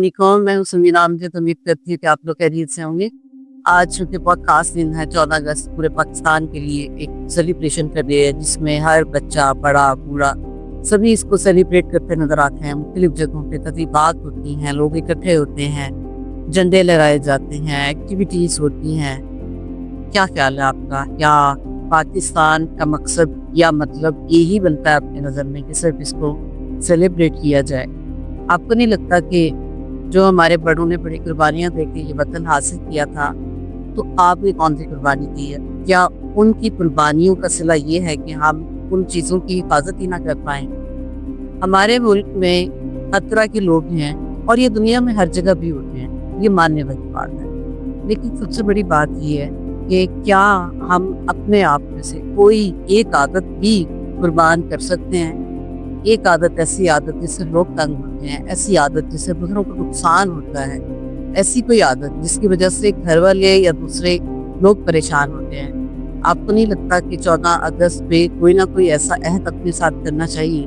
निकॉम मैं हूँ समीना अमजद। उम्मीद करती हूँ कि आप लोग खैरियत से होंगे। आज चूंकि बहुत खास दिन है, 14 अगस्त पूरे पाकिस्तान के लिए एक सेलिब्रेशन कर रहे हैं, जिसमें हर बच्चा बड़ा बूढ़ा सभी इसको सेलिब्रेट करते नजर आते हैं। मुख्तलिफ जगहों पे तकरीबात होती हैं, लोग इकट्ठे होते हैं, झंडे लहराए जाते हैं, एक्टिविटीज होती हैं। क्या ख्याल है आपका? क्या पाकिस्तान का मकसद या मतलब यही बनता है अपनी नज़र में कि सिर्फ इसको सेलिब्रेट किया जाए? आपको नहीं लगता कि जो हमारे बड़ों ने बड़ी कुर्बानियां दे के ये वतन हासिल किया था, तो आपने कौन सी कुर्बानी दी है? क्या उनकी कुर्बानियों का सिला ये है कि हम उन चीज़ों की हिफाजत ही ना कर पाए? हमारे मुल्क में हर तरह के लोग हैं और ये दुनिया में हर जगह भी होते हैं, ये मानने वाली बात है। लेकिन सबसे बड़ी बात ये है कि क्या हम अपने आप में से कोई एक आदत भी कुर्बान कर सकते हैं? एक आदत, ऐसी आदत जिससे लोग तंग होते हैं, ऐसी आदत जिससे दूसरों को नुकसान होता है, ऐसी कोई आदत जिसकी वजह से घर वाले या दूसरे लोग परेशान होते हैं। आपको नहीं लगता कि 14 अगस्त पे कोई ना कोई ऐसा अहद अपने साथ करना चाहिए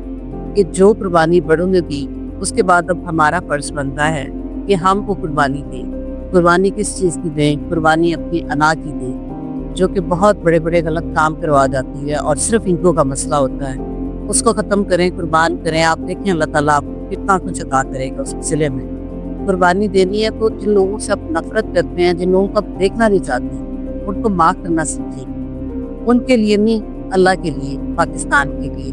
कि जो कुर्बानी बड़ों ने दी, उसके बाद अब हमारा फर्ज बनता है कि हम वो कुर्बानी दें। कुर्बानी किस चीज़ की दें? कुर्बानी अपनी अना की दें, जो कि बहुत बड़े बड़े गलत काम करवा जाती है और सिर्फ इनको का मसला होता है। उसको ख़त्म करें, कुर्बान करें। आप देखें अल्लाह ताला आपको कितना कुछ अता करेगा उस सिलसिले में। कुर्बानी देनी है तो जिन लोगों से आप नफरत करते हैं, जिन लोगों को आप देखना नहीं चाहते, उनको माफ़ करना सीखिए। उनके लिए नहीं, अल्लाह के लिए, पाकिस्तान के लिए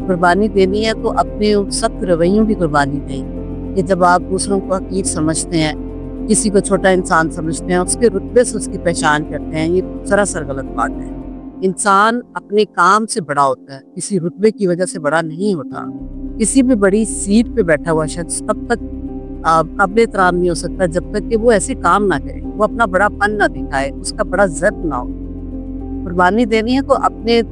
कुर्बानी देनी है तो अपने उन सख्त रवैयों की कुर्बानी दें कि जब आप दूसरों को हकीर समझते हैं, किसी को छोटा इंसान समझते हैं, उसके रुतबे से उसकी पहचान करते हैं, ये सरासर गलत बात है। इंसान अपने काम से बड़ा होता है, किसी रुतबे की वजह से बड़ा नहीं होता। किसी भी बड़ी सीट पे बैठा हुआ शख्स तब तक काबिल एहतराम नहीं हो सकता जब तक कि वो ऐसे काम ना करे, वो अपना बड़ापन ना दिखाए, उसका बड़ा ज़र्फ ना हो। कुर्बानी देनी है तो अपने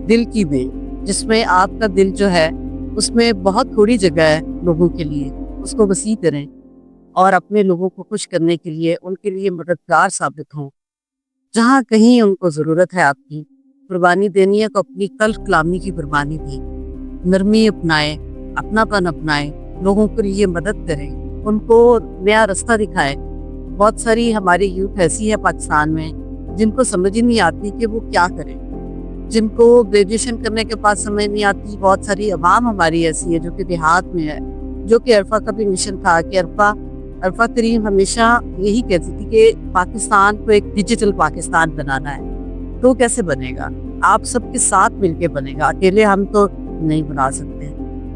दिल की दें, जिसमें आपका दिल जो है उसमें बहुत थोड़ी जगह है लोगों के लिए, उसको वसी करें और अपने लोगों को खुश करने के लिए उनके लिए मददगार साबित हों। जहाँ कहीं उनको ज़रूरत है आपकी कुर्बानी देनी है तो अपनी कल्ब कलामी की कुर्बानी दी। नरमी अपनाएं, अपनापन अपनाएं, लोगों के लिए मदद करें, उनको नया रास्ता दिखाएं। बहुत सारी हमारी यूथ ऐसी है पाकिस्तान में जिनको समझ ही नहीं आती कि वो क्या करें, जिनको ग्रेजुएशन करने के बाद समझ नहीं आती। बहुत सारी अवाम हमारी ऐसी है जो कि देहात में है, जो कि अरफा का भी मिशन था कि अरफा करीम हमेशा यही कहती थी कि पाकिस्तान को एक डिजिटल पाकिस्तान बनाना है। तो कैसे बनेगा? आप सबके साथ मिलके बनेगा, अकेले हम तो नहीं बना सकते,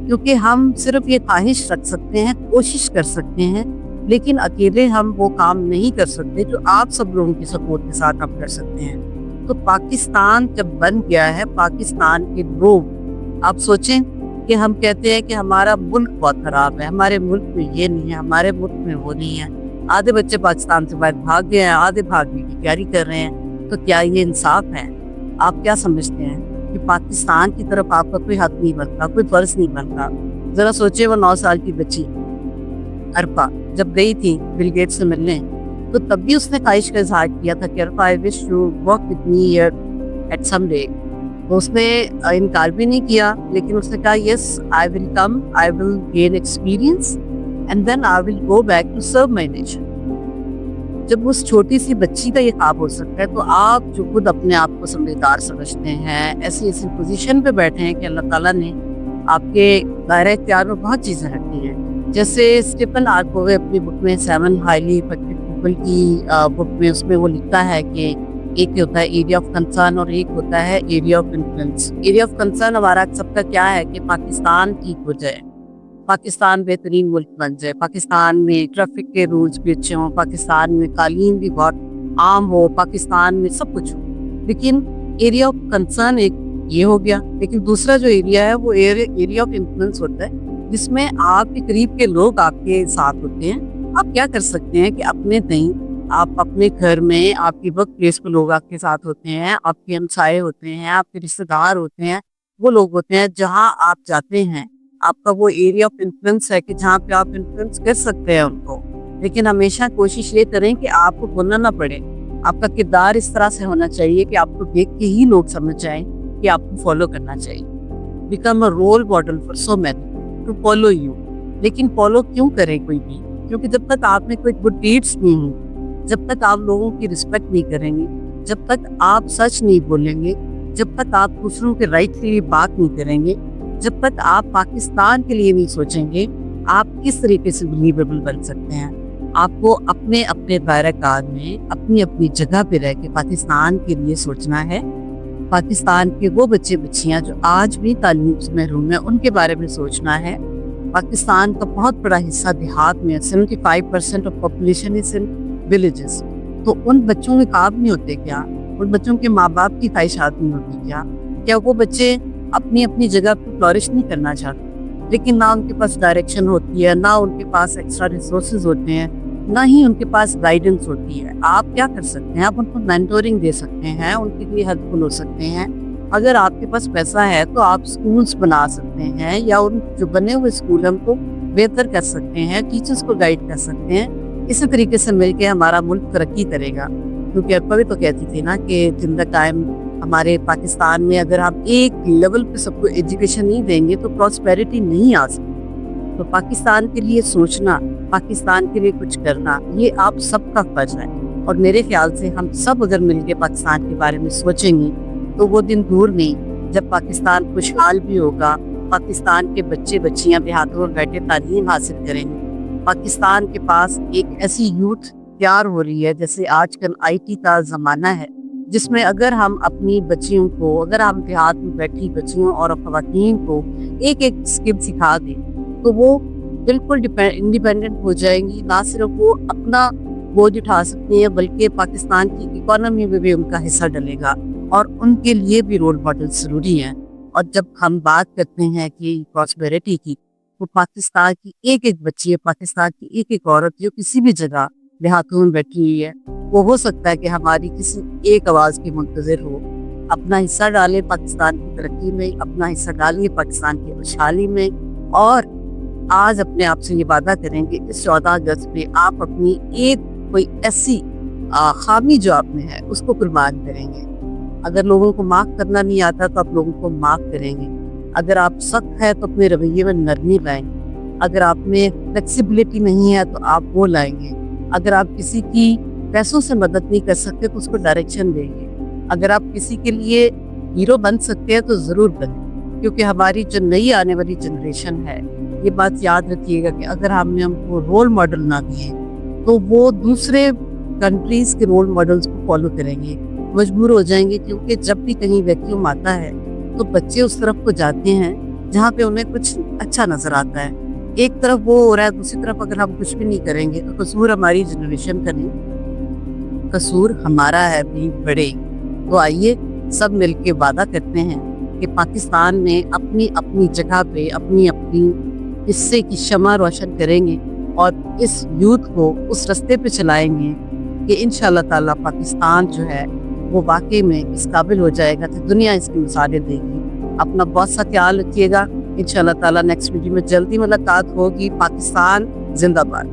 क्योंकि हम सिर्फ ये ख्वाहिश रख सकते हैं, कोशिश कर सकते हैं, लेकिन अकेले हम वो काम नहीं कर सकते जो आप सब लोगों की सपोर्ट के साथ हम कर सकते हैं। तो पाकिस्तान जब बन गया है, पाकिस्तान के लोग, आप सोचें कि हम कहते हैं कि हमारा मुल्क बहुत खराब है, हमारे मुल्क में ये नहीं है, हमारे मुल्क में वो नहीं है। आधे बच्चे पाकिस्तान से बाहर भाग गए हैं, आधे भागने की तैयारी कर रहे हैं। तो क्या ये इंसाफ है? आप क्या समझते हैं कि पाकिस्तान की तरफ आपका कोई हक नहीं बनता, कोई फर्ज नहीं बनता? जरा सोचे, वो 9 साल की बच्ची अरफा जब गई थी बिल गेट्स से मिलने, तो तब भी उसने ख्वाहिश का इजहार किया था कि Arfa, I wish you work with me here at some day. तो उसने इनकार भी नहीं किया, लेकिन उसने कहा yes, I will come, I will gain experience and then I will go back to serve my nation. जब उस छोटी सी बच्ची का ये ख्वाब हो सकता है, तो आप जो खुद अपने आप को समझदार समझते हैं, ऐसी ऐसी पोजीशन पे बैठे हैं कि अल्लाह ताला ने आपके दायरे इख्तियार में बहुत चीज़ें रखी हैं। जैसे स्टीफन आर्कोवे अपनी बुक में 7 हाईली इफेक्टिव पीपल की बुक में, उसमें वो लिखता है कि एक होता है एरिया ऑफ कंसर्न और एक होता है area of influence. Area of concern हमारा सबका क्या है कि पाकिस्तान ठीक हो जाए, पाकिस्तान बेहतरीन मुल्क बन जाए, पाकिस्तान में ट्रैफिक के रूल्स भी अच्छे हों, पाकिस्तान में कालीन भी बहुत आम हो, पाकिस्तान में सब कुछ हो। लेकिन एरिया ऑफ कंसर्न एक ये हो गया। लेकिन दूसरा जो एरिया है वो एरिया ऑफ इन्फ्लुएंस होता है, जिसमें आपके करीब के लोग आपके साथ होते हैं। आप क्या कर सकते हैं कि अपने नहीं, आप अपने घर में, आपकी वर्क प्लेस पर लोग आपके साथ होते हैं, आपके हमसाए होते हैं, आपके रिश्तेदार होते हैं, वो लोग होते हैं जहाँ आप जाते हैं, आपका वो एरिया ऑफ इन्फ्लुएंस है कि जहाँ पे आप इन्फ्लुएंस कर सकते हैं उनको। लेकिन हमेशा कोशिश ये करें कि आपको बोलना ना पड़े। आपका किरदार इस तरह से होना चाहिए कि आपको देख के ही लोग समझ जाएं कि आपको फॉलो करना चाहिए। Become a role model for so many to follow you. लेकिन फॉलो क्यों करें कोई भी? क्योंकि जब तक आप में कोई गुड डीड्स नहीं होंगी, जब तक आप लोगों की रिस्पेक्ट नहीं करेंगे, जब तक आप सच नहीं बोलेंगे, जब तक आप दूसरों के राइट के लिए बात नहीं करेंगे, जब तक आप पाकिस्तान के लिए नहीं सोचेंगे, आप किस तरीके से बिलीवेबल बन सकते हैं। आपको अपने अपने दायरा-कार में अपनी अपनी जगह पे रह के पाकिस्तान के लिए सोचना है। पाकिस्तान के वो बच्चे बच्चियां जो आज भी तालीम से महरूम हैं, उनके बारे में सोचना है। पाकिस्तान का बहुत बड़ा हिस्सा देहात में है, 75% of population is in villages. तो उन बच्चों के ख्वाब नहीं होते क्या? उन बच्चों के माँ बाप की ख्वाहिशात नहीं होती क्या? क्या वो बच्चे अपनी अपनी जगह पर फ्लॉरिश नहीं करना चाहते? लेकिन ना उनके पास डायरेक्शन होती है, ना उनके पास एक्स्ट्रा रिसोर्सेज होते हैं, ना ही उनके पास गाइडेंस होती है। आप क्या कर सकते हैं? आप उनको मेंटोरिंग दे सकते हैं, उनके लिए हेल्पफुल हो सकते हैं। अगर आपके पास पैसा है तो आप स्कूल्स बना सकते हैं, या उन जो बने हुए स्कूल हैं उनको बेहतर कर सकते हैं, टीचर्स को गाइड कर सकते हैं। इसी तरीके से मिलकर हमारा मुल्क तरक्की करेगा। क्योंकि अक्बा भी तो कहती थी ना कि टिल द टाइम हमारे पाकिस्तान में अगर आप एक लेवल पे सबको एजुकेशन नहीं देंगे तो प्रॉस्पेरिटी नहीं आ सकती। तो पाकिस्तान के लिए सोचना, पाकिस्तान के लिए कुछ करना, ये आप सबका फर्ज है। और मेरे ख्याल से हम सब अगर मिलके पाकिस्तान के बारे में सोचेंगे तो वो दिन दूर नहीं जब पाकिस्तान खुशहाल भी होगा। पाकिस्तान के बच्चे बच्चियां देहातों में बैठे तालीम हासिल करेंगे। पाकिस्तान के पास एक ऐसी यूथ तैयार हो रही है, जैसे आजकल IT का ज़माना है, जिसमें अगर हम अपनी बच्चियों को, अगर हम देहात में बैठी बच्चियों और ख़वातीन को एक एक स्किल सिखा दें तो वो बिल्कुल इंडिपेंडेंट हो जाएंगी। ना सिर्फ वो अपना बोझ उठा सकती हैं बल्कि पाकिस्तान की इकोनॉमी में भी उनका हिस्सा डलेगा, और उनके लिए भी रोल मॉडल ज़रूरी हैं। और जब हम बात करते हैं कि प्रॉस्पेरिटी की, तो पाकिस्तान की एक एक बच्ची, पाकिस्तान की एक एक औरत जो किसी भी जगह देहातों में बैठी हुई है, वो हो सकता है कि हमारी किसी एक आवाज़ की मुंतज़िर हो। अपना हिस्सा डालें पाकिस्तान की तरक्की में, अपना हिस्सा डालिए पाकिस्तान की खुशहाली में। और आज अपने आप से ये वादा करेंगे इस 14 अगस्त पे आप अपनी एक कोई ऐसी खामी जो आप में है उसको कुर्बान करेंगे। अगर लोगों को माफ़ करना नहीं आता तो आप लोगों को माफ़ करेंगे। अगर आप सख्त है तो अपने रवैये में नरमी लाएंगे। अगर आप में फ्लेक्सिबिलिटी नहीं है तो आप वो लाएंगे। अगर आप किसी की पैसों से मदद नहीं कर सकते तो उसको डायरेक्शन देंगे। अगर आप किसी के लिए हीरो बन सकते हैं तो ज़रूर बनें, क्योंकि हमारी जो नई आने वाली जनरेशन है, ये बात याद रखिएगा कि अगर हमने हमको रोल मॉडल ना दिए तो वो दूसरे कंट्रीज़ के रोल मॉडल्स को फॉलो करेंगे, मजबूर हो जाएंगे। क्योंकि जब भी कहीं वैक्यूम आता है तो बच्चे उस तरफ को जाते हैं जहाँ पे उन्हें कुछ अच्छा नज़र आता है। एक तरफ वो हो रहा है, दूसरी तरफ अगर हम कुछ भी नहीं करेंगे तो कसूर हमारी जनरेशन का नहीं, कसूर हमारा है भी बड़े। तो आइए सब मिलके वादा करते हैं कि पाकिस्तान में अपनी अपनी जगह पे अपनी अपनी हिस्से की शमा रोशन करेंगे और इस यूथ को उस रास्ते पे चलाएंगे कि इंशाल्लाह ताला पाकिस्तान जो है वो वाकई में इस काबिल हो जाएगा तो दुनिया इसकी मिसालें देगी। अपना बहुत सा ख्याल रखिएगा। इंशाल्लाह ताला नेक्स्ट वीडियो में जल्दी मुलाकात होगी। पाकिस्तान जिंदाबाद।